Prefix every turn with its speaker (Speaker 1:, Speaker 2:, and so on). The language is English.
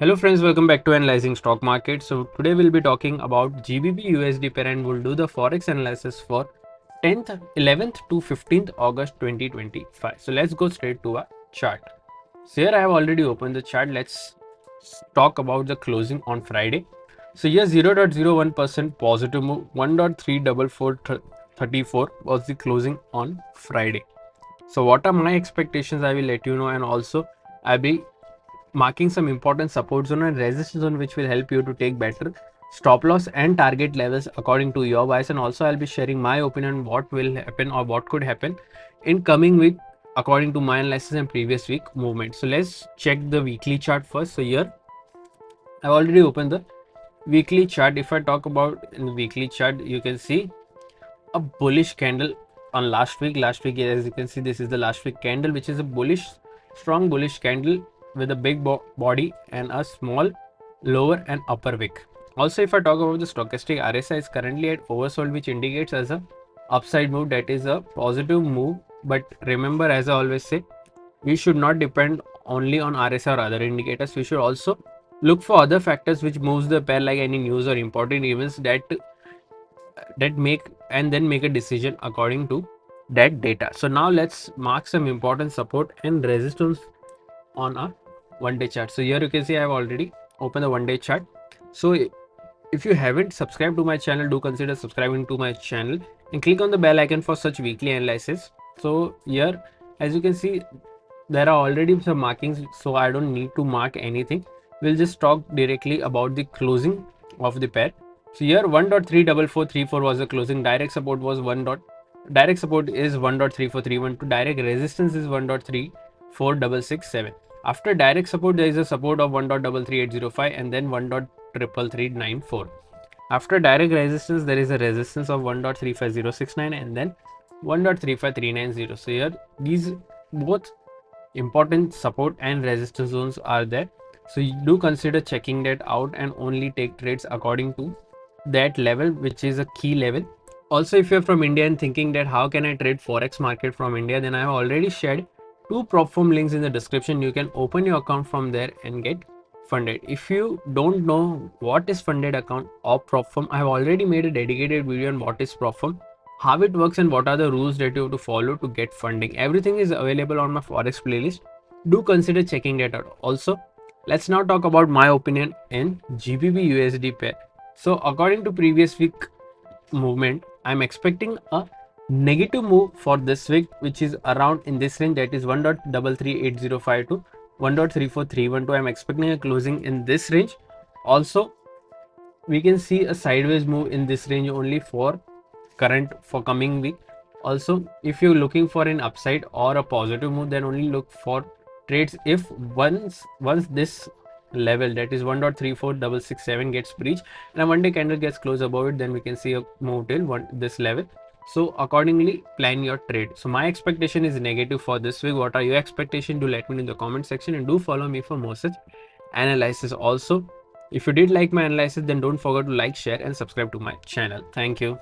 Speaker 1: Hello friends, welcome back to Analyzing Stock Market. So today we'll be talking about GBP USD pair and we'll do the Forex analysis for 10th, 11th to 15th August 2025. So let's go straight to our chart. So here I have already opened the chart. Let's talk about the closing on Friday. So here 0.01% positive move, 1.34434 was the closing on Friday. So what are my expectations? I will let you know, and also I'll be marking some important support zone and resistance zone which will help you to take better stop loss and target levels according to your bias. And also I'll be sharing my opinion on what will happen or what could happen in coming week according to my analysis and previous week movement. So let's check the weekly chart first. So here I've already opened the weekly chart. If I talk about in the weekly chart, you can see a bullish candle on last week. As you can see, this is the last week candle, which is a bullish, strong bullish candle with a big body and a small lower and upper wick. Also, if I talk about the stochastic RSI is currently at oversold, which indicates as a upside move, that is a positive move. But remember, as I always say, we should not depend only on RSI or other indicators. We should also look for other factors which moves the pair, like any news or important events that make and then make a decision according to that data. So now let's mark some important support and resistance on a one-day chart. So here you can see I have already opened the one-day chart. So if you haven't subscribed to my channel, do consider subscribing to my channel and click on the bell icon for such weekly analysis. So here, as you can see, there are already some markings, so I don't need to mark anything. We'll just talk directly about the closing of the pair. So here 1.34434 was the closing. Direct support was direct support is 1.34312. Direct resistance is 1.34667. After direct support, there is a support of 1.33805 and then 1.33394. After direct resistance, there is a resistance of 1.35069 and then 1.35390. So here these both important support and resistance zones are there. So you do consider checking that out and only take trades according to that level, which is a key level. Also, if you're from India and thinking that how can I trade Forex market from India, then I have already shared two prop firm links in the description. You can open your account from there and get funded. If you don't know what is funded account or prop firm, I have already made a dedicated video on what is prop firm, how it works, and what are the rules that you have to follow to get funding. Everything is available on my Forex playlist. Do consider checking that out. Also, let's now talk about my opinion in GBP USD pair. So according to previous week movement, I'm expecting a negative move for this week, which is around in this range, that is 1.33805 to 1.34312. I'm expecting a closing in this range. Also, we can see a sideways move in this range only for coming week. Also, if you're looking for an upside or a positive move, then only look for trades if once this level, that is 1.34667, gets breached and a one-day candle gets closed above it, then we can see a move till this level. So accordingly plan your trade. So my expectation is negative for this week. What are your expectations? Do let me know in the comment section and do follow me for more such analysis. Also, if you did like my analysis, then don't forget to like, share and subscribe to my channel. Thank you.